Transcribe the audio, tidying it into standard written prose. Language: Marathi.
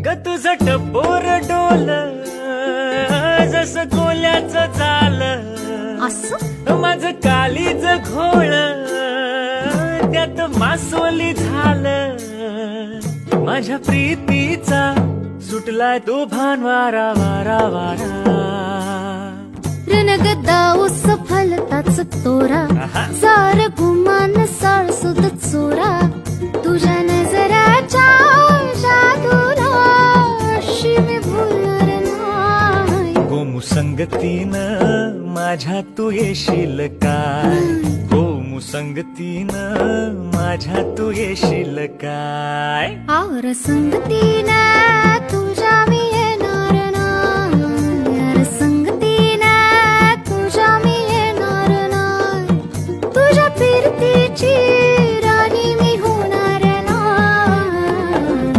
ग तुझं टपोर डोल जस कोल्याचं झालं असं माझं कालीच घोळ त्यात मासोली झालं माझ्या प्रीतीचा सुटलाय तो भान वारा वारा वारा रणगदा उस फलताच तोरा सार गुमान साळ सुद चोरा तुझ्या नजराच्या जादूला अशी मी भुलणार नाही गोमू संगतीनं माझ्या तू येशील काय गोमू संगतीनं माझ्या तू येशील काय आवर संगतीनं तू